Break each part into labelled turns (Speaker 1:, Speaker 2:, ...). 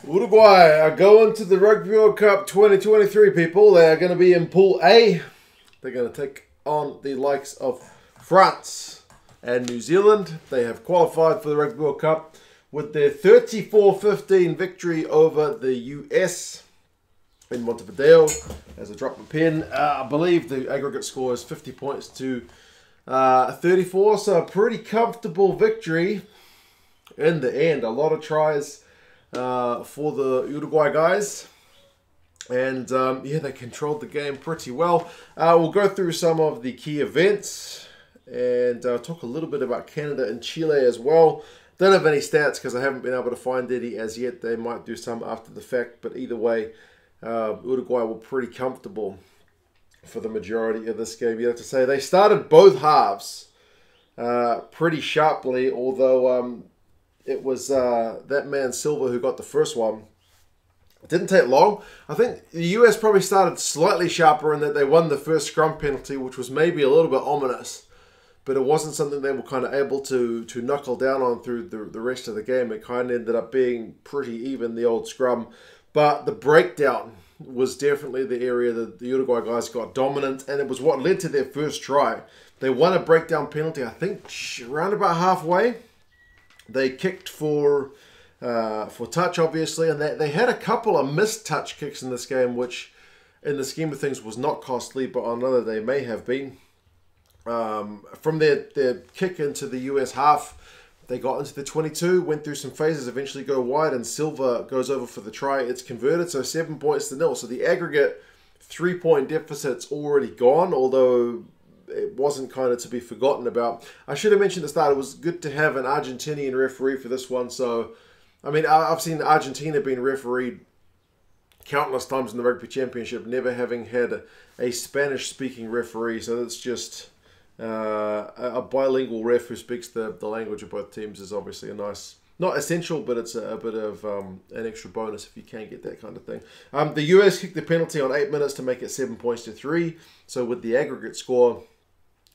Speaker 1: Uruguay are going to the Rugby World Cup 2023, people. They are going to be in Pool A. They're going to take on the likes of France and New Zealand. They have qualified for the Rugby World Cup with their 34-15 victory over the US in Montevideo. As I drop my pen, I believe the aggregate score is 50 points to 34, so a pretty comfortable victory in the end. A lot of tries for the Uruguay guys, and yeah, they controlled the game pretty well. We'll go through some of the key events and talk a little bit about Canada and Chile as well. Don't have any stats because I haven't been able to find any as yet. They might do some after the fact, but either way, Uruguay were pretty comfortable for the majority of this game. You have to say they started both halves pretty sharply, although it was that man Silva who got the first one. It didn't take long. I think the US probably started slightly sharper in that they won the first scrum penalty, which was maybe a little bit ominous, but it wasn't something they were kind of able to knuckle down on through the rest of the game. It kind of ended up being pretty even, the old scrum. But the breakdown was definitely the area that the Uruguay guys got dominant, and it was what led to their first try. They won a breakdown penalty, I think, around about halfway. They kicked for touch, obviously, and they had a couple of missed touch kicks in this game, which in the scheme of things was not costly, but on another they may have been. From their kick into the US half, they got into the 22, went through some phases, eventually go wide, and Silva goes over for the try. It's converted, so 7 points to 0. So the aggregate 3-point deficit's already gone, although it wasn't kind of to be forgotten about. I should have mentioned at the start, it was good to have an Argentinian referee for this one. So, I mean, I've seen Argentina being refereed countless times in the Rugby Championship, never having had a Spanish-speaking referee. So that's just a bilingual ref who speaks the language of both teams is obviously a nice, not essential, but it's a bit of an extra bonus if you can get that kind of thing. The US kicked the penalty on 8 minutes to make it 7 points to 3. So with the aggregate score,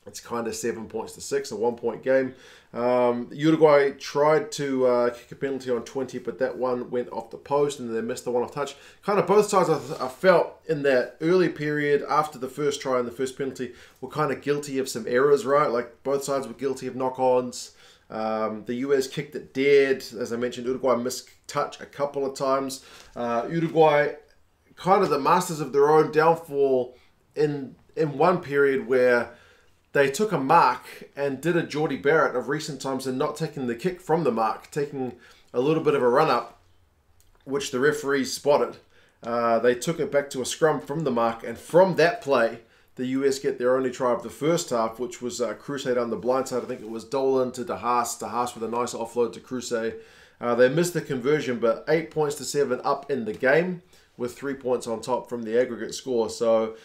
Speaker 1: it's kind of 7 points to 6, a 1-point game. Uruguay tried to kick a penalty on 20, but that one went off the post, and they missed the one-off touch. Kind of both sides, I felt, in that early period after the first try and the first penalty, were kind of guilty of some errors, right? Like, both sides were guilty of knock-ons. The US kicked it dead. As I mentioned, Uruguay missed touch a couple of times. Uruguay, kind of the masters of their own downfall in one period where they took a mark and did a Geordie Barrett of recent times and not taking the kick from the mark, taking a little bit of a run-up, which the referees spotted. They took it back to a scrum from the mark, and from that play, the US get their only try of the first half, which was Crusade on the blind side. I think it was Dolan to De Haas with a nice offload to Crusade. They missed the conversion, but 8 points to 7 up in the game with 3 points on top from the aggregate score. So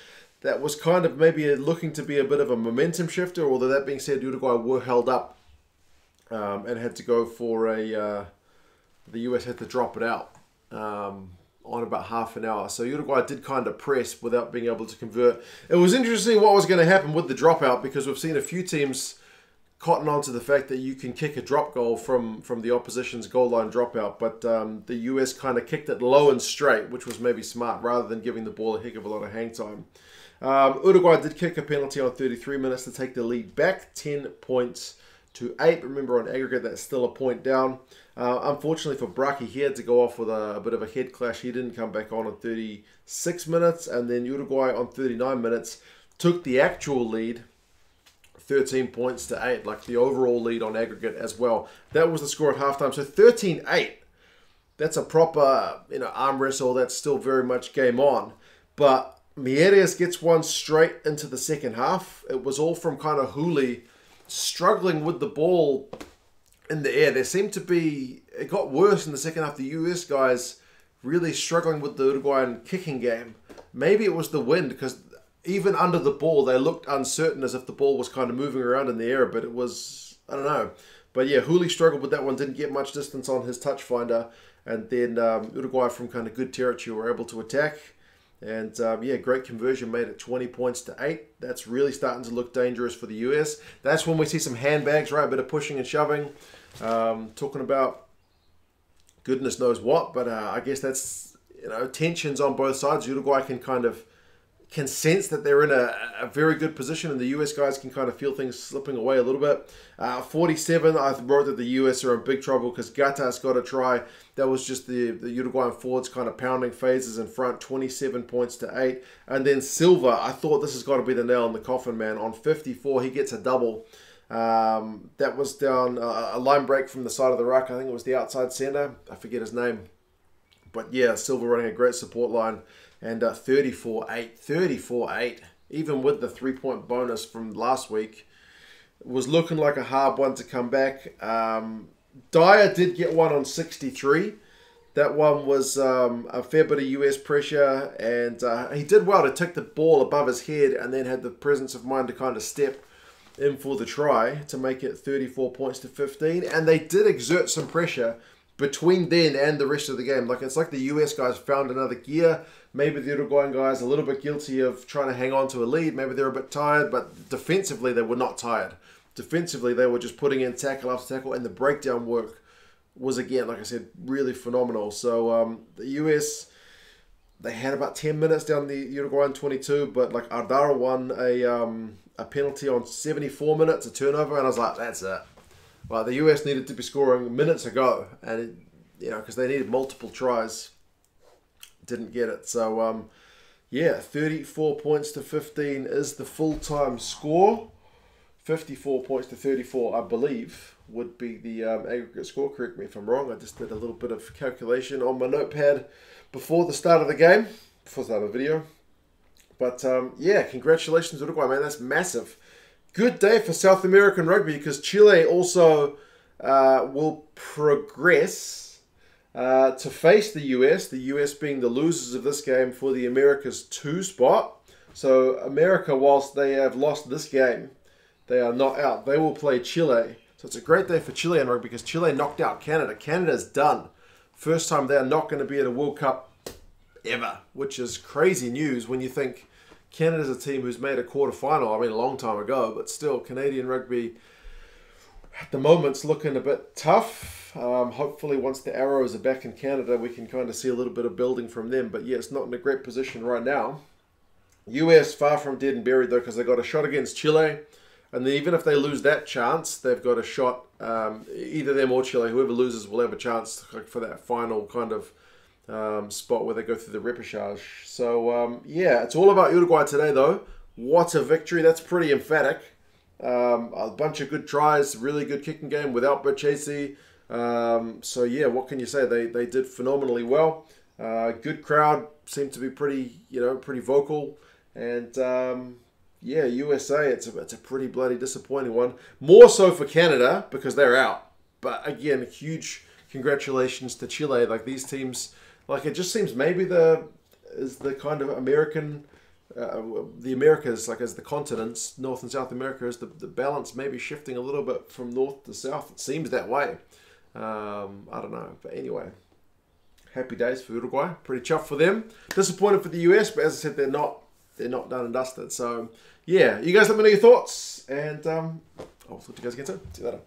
Speaker 1: that was kind of maybe looking to be a bit of a momentum shifter, although that being said, Uruguay were held up and had to go for a... the US had to drop it out on about half an hour. So Uruguay did kind of press without being able to convert. It was interesting what was going to happen with the dropout, because we've seen a few teams cotton on to the fact that you can kick a drop goal from the opposition's goal line dropout, but the US kind of kicked it low and straight, which was maybe smart, rather than giving the ball a heck of a lot of hang time. Uruguay did kick a penalty on 33 minutes to take the lead back, 10 points to 8. Remember, on aggregate, that's still a point down. Unfortunately for Braki, he had to go off with a bit of a head clash. He didn't come back on 36 minutes, and then Uruguay on 39 minutes took the actual lead, 13 points to 8, like the overall lead on aggregate as well. That was the score at halftime. So 13-8. That's a proper, arm wrestle. That's still very much game on. But Mieres gets one straight into the second half. It was all from kind of Hooley struggling with the ball in the air. There seemed to be, it got worse in the second half. The US guys really struggling with the Uruguayan kicking game. Maybe it was the wind, because even under the ball, they looked uncertain, as if the ball was kind of moving around in the air, but it was, I don't know. But yeah, Hooley struggled with that one, didn't get much distance on his touch finder, and then Uruguay from kind of good territory were able to attack. And yeah, great conversion made it 20 points to 8. That's really starting to look dangerous for the US. That's when we see some handbags, right? A bit of pushing and shoving. Talking about goodness knows what. But I guess that's, tensions on both sides. Uruguay can sense that they're in a very good position, and the US guys can kind of feel things slipping away a little bit. 47, I wrote that the US are in big trouble because Gatas got a try. That was just the Uruguayan forwards kind of pounding phases in front, 27 points to 8. And then Silva, I thought this has got to be the nail in the coffin, man. On 54, he gets a double. That was down a line break from the side of the ruck. I think it was the outside centre. I forget his name. But yeah, Silva running a great support line. And 34-8, 34-8, even with the 3-point bonus from last week, was looking like a hard one to come back. Dyer did get one on 63. That one was a fair bit of US pressure, and he did well to take the ball above his head and then had the presence of mind to kind of step in for the try to make it 34 points to 15. And they did exert some pressure between then and the rest of the game. It's like the US guys found another gear. Maybe the Uruguayan guys are a little bit guilty of trying to hang on to a lead. Maybe they're a bit tired, but defensively they were not tired. Defensively they were just putting in tackle after tackle, and the breakdown work was, again, like I said, really phenomenal. So the US, they had about 10 minutes down the Uruguayan 22, but Ardara won a penalty on 74 minutes, a turnover, and I was like, that's it. Well, the US needed to be scoring minutes ago, and because they needed multiple tries, didn't get it. So yeah, 34 points to 15 is the full-time score. 54 points to 34, I believe, would be the aggregate score. Correct me if I'm wrong. I just did a little bit of calculation on my notepad before the start of the game, before the start of the video. But yeah, congratulations Uruguay, man. That's massive. Good day for South American rugby, because Chile also will progress to face the US being the losers of this game for the Americas 2 spot. So America, whilst they have lost this game, they are not out. They will play Chile. So it's a great day for Chilean rugby because Chile knocked out Canada. Canada's done. First time they are not going to be at a World Cup ever, which is crazy news when you think Canada's a team who's made a quarterfinal, a long time ago, but still, Canadian rugby at the moment's looking a bit tough. Hopefully once the Arrows are back in Canada, we can kind of see a little bit of building from them. But yeah, it's not in a great position right now. US far from dead and buried though, because they got a shot against Chile. And then even if they lose that chance, they've got a shot, either them or Chile, whoever loses will have a chance for that final kind of spot where they go through the repechage. So yeah, it's all about Uruguay today though. What a victory. That's pretty emphatic. A bunch of good tries, really good kicking game without Berchesi. So yeah, what can you say? They did phenomenally well. Good crowd, seemed to be pretty, pretty vocal. And yeah, USA, it's a pretty bloody disappointing one. More so for Canada because they're out. But again, huge congratulations to Chile. These teams, it just seems maybe the kind of American, the Americas, as the continents, North and South America, is the balance maybe shifting a little bit from north to south. It seems that way. I don't know. But anyway, happy days for Uruguay. Pretty chuffed for them. Disappointed for the US, but as I said, they're not done and dusted. So yeah, you guys let me know your thoughts, and I'll talk to you guys again soon. See you later.